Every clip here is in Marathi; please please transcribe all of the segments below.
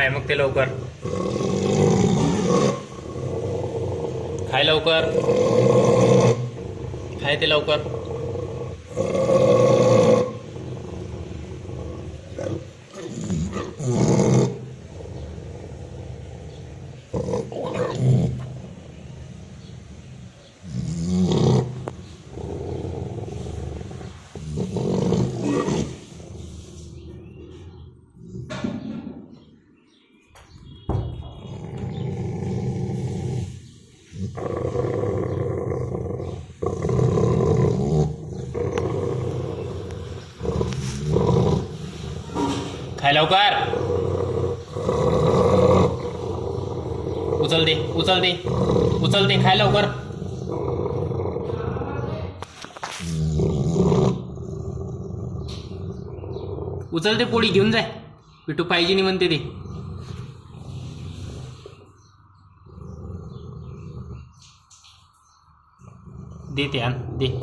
खाय मग ते लवकर, खाय लवकर, खाय ते लवकर. खाय लवकर, उचल दे, उचल दे, उचल दे, खाय लवकर. उचल दे, पोळी घेऊन जाय. पिटू पाहिजे नाही म्हणते ते. दे ते आण, दे.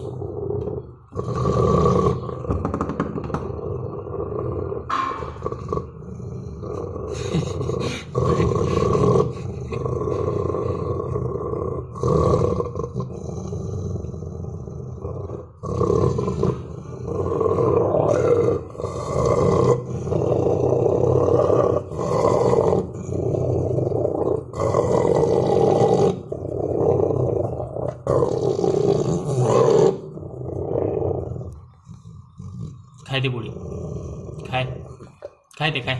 खाय ते पोळी, खाय, खाय ते, खाय.